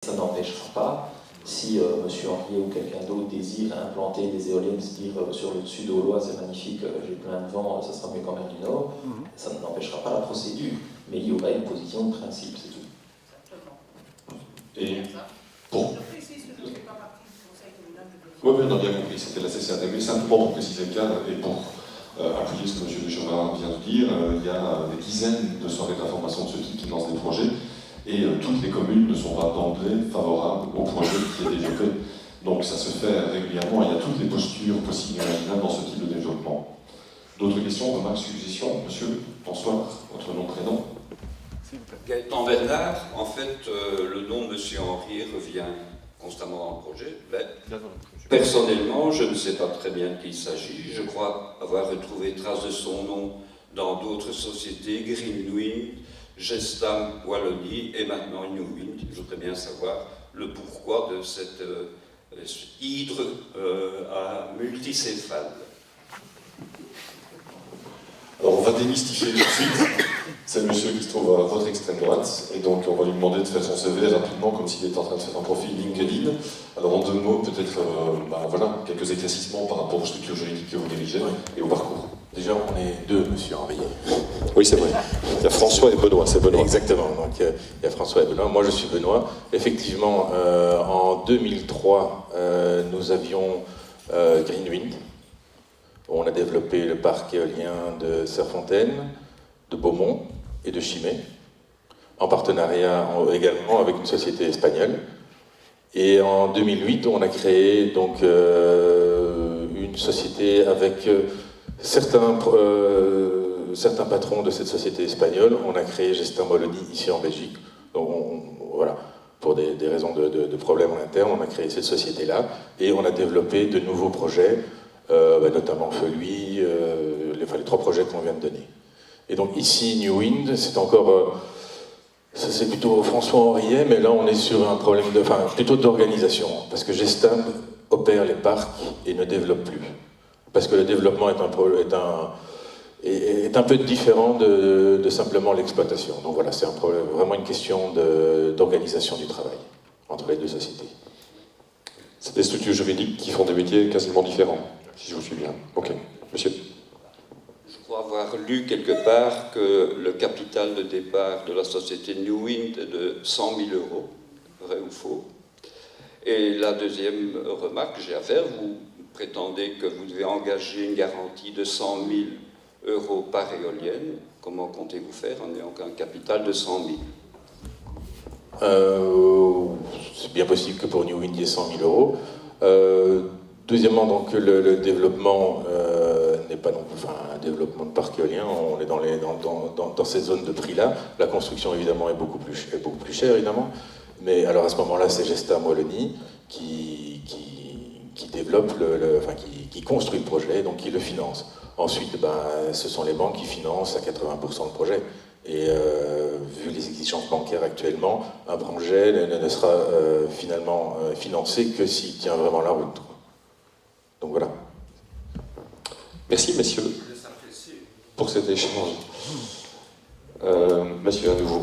Ça n'empêchera pas, si M. Henriet ou quelqu'un d'autre désire implanter des éoliennes, se dire sur le dessus d'Aulois, c'est magnifique, j'ai plein de vent, ça sera mieux qu'en mer du Nord, ça n'empêchera pas la procédure, mais il y aura une position de principe, c'est tout. Et bon. Oui, on a bien compris, c'était la CCAD, mais simplement pour préciser le cadre et pour appuyer ce que M. Deschamps vient de dire, il y a des dizaines de soirées d'information de ce type qui lancent des projets, et toutes les communes ne sont pas d'emblée favorables au projet qui est développé. Donc ça se fait régulièrement, il y a toutes les postures possibles et imaginables dans ce type de développement. D'autres questions, remarques, suggestions? Monsieur, bonsoir, votre nom, prénom? Gaëtan Bernard, en fait, le nom de M. Henriet revient constamment dans le projet. Mais personnellement, je ne sais pas très bien de qui il s'agit. Je crois avoir retrouvé trace de son nom dans d'autres sociétés, Greenwind, Gestam Wallonie et maintenant Newwind. Je voudrais bien savoir le pourquoi de cette hydre à multicéphale. Alors on va démystifier tout de suite. C'est le monsieur qui se trouve à votre extrême droite, et donc on va lui demander de faire son CV rapidement, comme s'il était en train de faire un profil LinkedIn. Alors en 2 mots, peut-être voilà, quelques éclaircissements par rapport aux structures juridiques que vous dirigez et au parcours. Déjà, on est 2, monsieur Henriet. Oui, c'est vrai. Il y a François et Benoît, c'est Benoît. Exactement, donc il y a François et Benoît. Moi, je suis Benoît. Effectivement, en 2003, nous avions Greenwind. On a développé le parc éolien de Serfontaine, de Beaumont et de Chimay, en partenariat également avec une société espagnole. Et en 2008, on a créé donc une société avec certains patrons de cette société espagnole. On a créé Gestam Wallonie ici en Belgique. Donc voilà, pour des raisons de problèmes en interne, on a créé cette société-là et on a développé de nouveaux projets, notamment Feuilly, les 3 projets qu'on vient de donner. Et donc ici, Newwind, c'est encore... c'est plutôt François Henriet, mais là on est sur un problème plutôt d'organisation, parce que Gestam opère les parcs et ne développe plus. Parce que le développement est un peu différent de simplement l'exploitation. Donc voilà, c'est vraiment une question d'organisation du travail entre les 2 sociétés. C'est des structures juridiques qui font des métiers quasiment différents, si je vous suis bien. Ok, monsieur. Je crois avoir lu quelque part que le capital de départ de la société Newwind est de 100 000 €, vrai ou faux. Et la deuxième remarque que j'ai à faire, vous prétendez que vous devez engager une garantie de 100 000 € par éolienne. Comment comptez-vous faire en ayant qu'un capital de 100 000 ? C'est bien possible que pour Newwind, il y ait 100 000 €. Deuxièmement, donc, le développement n'est pas non plus un développement de parc éolien. On est dans cette zone de prix-là. La construction, évidemment, est beaucoup plus chère, évidemment. Mais alors, à ce moment-là, c'est Gestam Wallonie qui développe, qui construit le projet, donc qui le finance. Ensuite, ce sont les banques qui financent à 80% le projet. Et vu les exigences bancaires actuellement, un projet ne sera finalement financé que s'il tient vraiment la route. Donc voilà. Merci, messieurs, pour cet échange. Monsieur, à nouveau.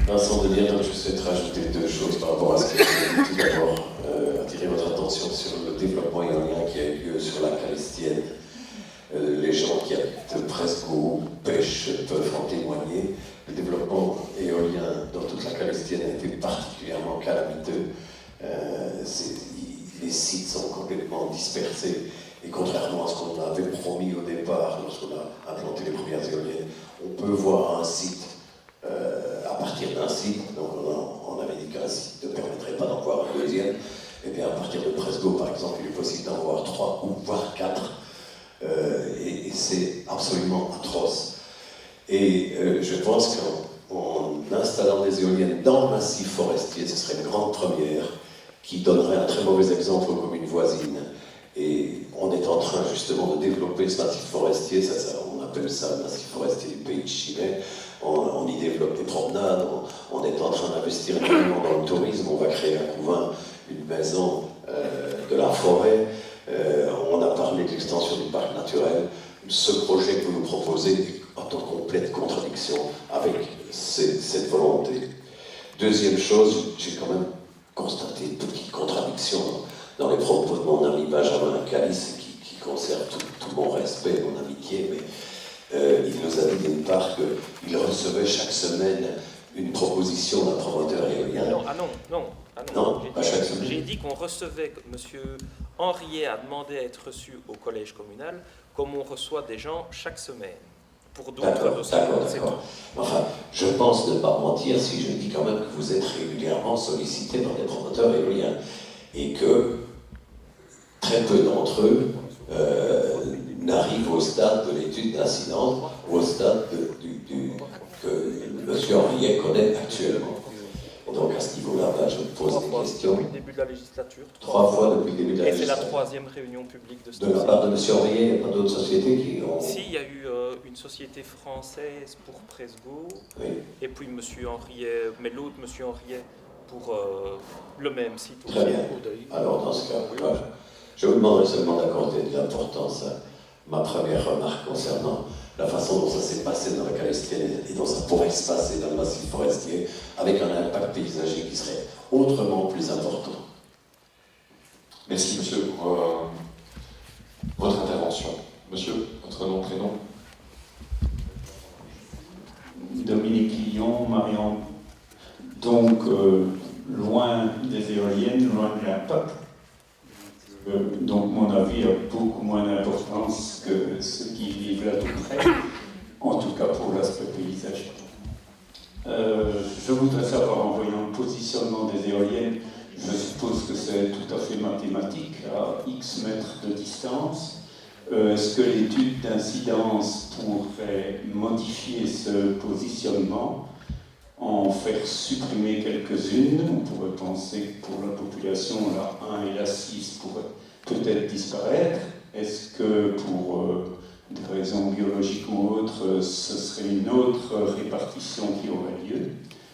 Vincent Debierne, je souhaite rajouter 2 choses par rapport à ce que vous avez dit. Tout d'abord, attirer votre attention sur le développement éolien qui a eu lieu sur la Calestienne. Les gens qui habitent Presqu'Eau, pêchent, peuvent en témoigner. Le développement éolien dans toute la Calestienne a été particulièrement calamiteux. Les sites sont complètement dispersés. Et contrairement à ce qu'on avait promis au départ, lorsqu'on a implanté les premières éoliennes, on peut voir un site à partir d'un site. Donc on avait dit qu'un site ne permettrait pas d'en voir un deuxième. Et bien à partir de Presqu'Eau, par exemple, il est possible d'en voir 3 ou voire 4. Et c'est absolument atroce. Et je pense qu'en installant des éoliennes dans le massif forestier, ce serait une grande première qui donnerait un très mauvais exemple aux communes voisines. Et on est en train justement de développer ce massif forestier, on appelle ça le massif forestier du pays de Chimay. On y développe des promenades, on est en train d'investir énormément dans le tourisme, on va créer un couvain, une maison de la forêt. On a parlé de l'extension du parc naturel. Ce projet que vous nous proposez est en complète contradiction avec cette volonté. Deuxième chose, j'ai quand même constaté une petite contradiction dans les propos de mon ami Benjamin Calice, qui conserve tout mon respect, mon amitié, mais il nous a dit d'une part qu'il recevait chaque semaine une proposition d'un promoteur éolien. Non, pas chaque semaine. J'ai dit qu'on recevait, monsieur Henriet a demandé à être reçu au collège communal, comme on reçoit des gens chaque semaine. Pour d'autres dossiers. D'accord. Enfin, je pense ne pas mentir si je dis quand même que vous êtes régulièrement sollicité par des promoteurs éoliens et que très peu d'entre eux n'arrivent au stade de l'étude d'incidence, au stade que M. Henriet connaît actuellement. Et donc à ce niveau-là, je me pose des questions. Depuis le début de la législature. 3 fois depuis le début de la législature. Et c'est la 3e réunion publique de ce De la part de M. Henriet, il n'y a pas d'autres sociétés qui ont... Si, il y a eu une société française pour Presgo, Oui. et puis M. Henriet, mais l'autre M. Henriet pour le même site aussi. Très bien. Alors dans ce cas, je vous demanderai seulement d'accorder de l'importance à ma première remarque concernant la façon dont ça s'est passé dans la Calestienne et dont ça pourrait se passer dans le massif forestier, avec un impact paysager qui serait autrement plus important. Merci, monsieur, pour votre intervention. Monsieur, votre nom, prénom? Dominique Lyon, Marion. Donc, loin des éoliennes, loin de l'impact. Donc, mon avis a beaucoup moins d'importance que ceux qui vivent là tout près, en tout cas pour l'aspect paysager. Je voudrais savoir, en voyant le positionnement des éoliennes, je suppose que c'est tout à fait mathématique, à X mètres de distance. Est-ce que l'étude d'incidence pourrait modifier ce positionnement, en faire supprimer quelques-unes? On pourrait penser que pour la population, la 1 et la 6 pourraient peut-être disparaître. Est-ce que pour des raisons biologiques ou autres, ce serait une autre répartition qui aurait lieu?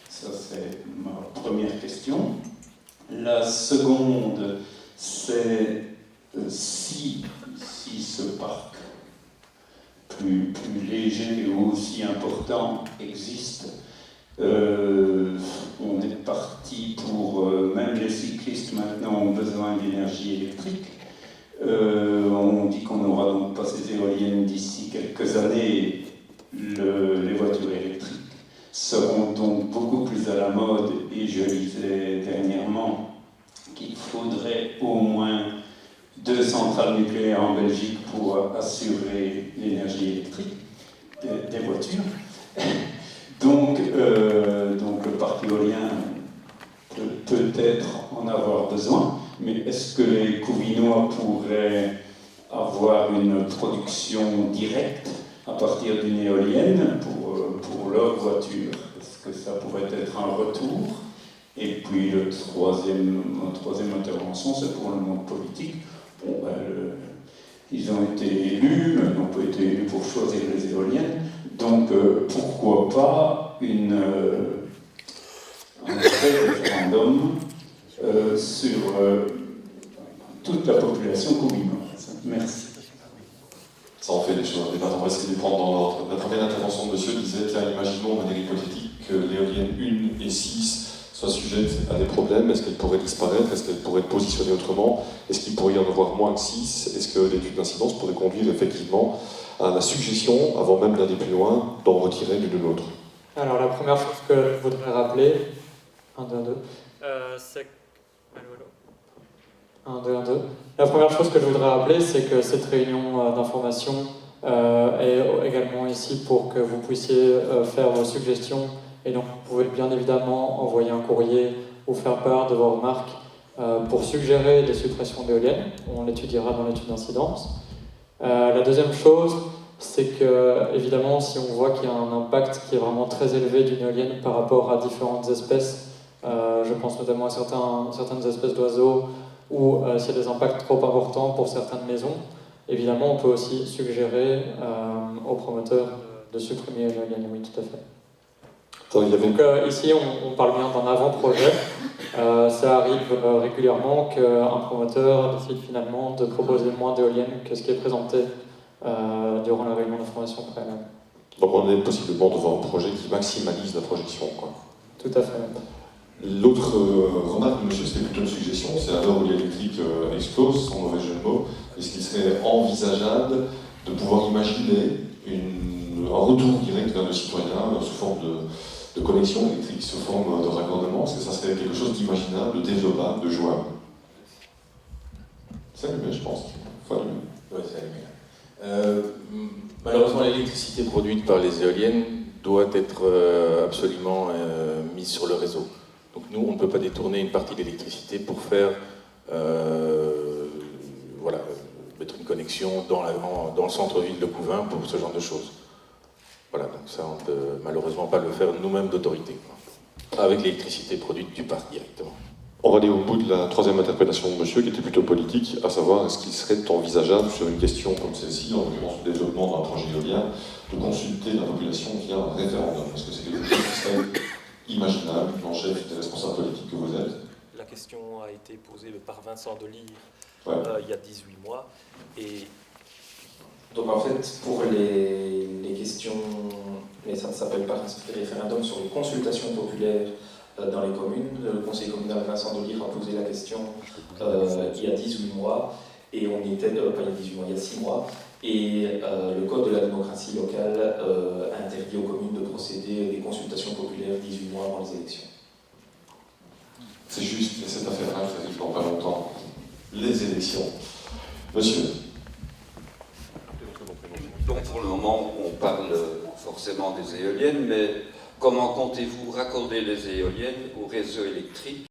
Ça, c'est ma première question. La seconde, c'est si ce parc plus léger ou aussi important existe, on est parti pour, même les cyclistes maintenant ont besoin d'énergie électrique. On dit qu'on n'aura donc pas ces éoliennes d'ici quelques années. Les voitures électriques seront donc beaucoup plus à la mode, et je lisais dernièrement qu'il faudrait au moins 2 centrales nucléaires en Belgique pour assurer l'énergie électrique des voitures. Donc le parc éolien peut peut-être en avoir besoin, mais est-ce que les Couvinois pourraient avoir une production directe à partir d'une éolienne pour leur voiture? Est-ce que ça pourrait être un retour? Et puis ma troisième intervention, c'est pour le monde politique. Bon, ils ont été élus, mais ils n'ont pas été élus pour choisir les éoliennes. Donc pourquoi pas un vrai référendum sur toute la population couvinoise. Merci. Ça en fait des choses. On va essayer de les prendre dans l'ordre. La première intervention de monsieur disait, tiens, imaginons de manière hypothétique que l'éolienne 1 et 6 soient sujettes à des problèmes. Est-ce qu'elles pourraient disparaître? Est-ce qu'elles pourraient être positionnées autrement? Est-ce qu'il pourrait y en avoir moins que 6? Est-ce que l'étude d'incidence pourrait conduire effectivement à la suggestion, avant même d'aller plus loin, d'en retirer l'une de l'autre? Alors la première chose que je voudrais rappeler, 1, 2, 1, 2. C'est... Allô. 1, 2, 1, 2. La première chose que je voudrais rappeler, c'est que cette réunion d'information est également ici pour que vous puissiez faire vos suggestions, et donc vous pouvez bien évidemment envoyer un courrier ou faire part de vos remarques pour suggérer des suppressions d'éoliennes. On l'étudiera dans l'étude d'incidence. La deuxième chose, c'est que, évidemment, si on voit qu'il y a un impact qui est vraiment très élevé d'une éolienne par rapport à différentes espèces, je pense notamment à certaines espèces d'oiseaux, ou s'il y a des impacts trop importants pour certaines maisons, évidemment, on peut aussi suggérer aux promoteurs de supprimer une éolienne, oui, tout à fait. Donc ici, on parle bien d'un avant-projet. Ça arrive régulièrement qu'un promoteur décide finalement de proposer moins d'éoliennes que ce qui est présenté durant la réunion d'information préalable. Donc on est possiblement devant un projet qui maximalise la projection, quoi. Tout à fait. L'autre remarque de monsieur, c'était plutôt une suggestion, c'est à l'heure où l'électrique explose, sans mauvais jeu de mots, est-ce qu'il serait envisageable de pouvoir imaginer un retour direct vers le citoyen sous forme de connexion électrique, sous forme de raccordement? Est-ce que ça serait quelque chose d'imaginable, de développable, de jouable? C'est allumé, je pense. Faut allumer. Ouais, c'est allumé. Malheureusement, l'électricité produite par les éoliennes doit être absolument mise sur le réseau. Donc nous, on ne peut pas détourner une partie de l'électricité pour faire, voilà, mettre une connexion dans le centre-ville de Couvain pour ce genre de choses. Voilà, donc ça, on ne peut malheureusement pas le faire nous-mêmes d'autorité, avec l'électricité produite du parc directement. On va aller au bout de la troisième interpellation de monsieur, qui était plutôt politique, à savoir est-ce qu'il serait envisageable sur une question comme celle-ci, en l'occurrence le développement d'un projet éolien, de consulter la population via un référendum? Est-ce que c'est quelque chose qui serait imaginable, en chef des responsables politiques que vous êtes? La question a été posée par Vincent Delire il y a 18 mois. Et donc en fait, pour les questions, mais ça ne s'appelle pas référendum, sur les consultations populaires dans les communes, le conseil communal Vincent Delire a posé la question il y a 18 mois, et on était, pas il y a 18 mois, il y a 6 mois, et le code de la démocratie locale interdit aux communes de procéder à des consultations populaires 18 mois avant les élections. C'est juste, et cette affaire-là, ça arrive dans pas longtemps. Les élections. Monsieur. Donc pour le moment, on parle forcément des éoliennes, mais comment comptez-vous raccorder les éoliennes au réseau électrique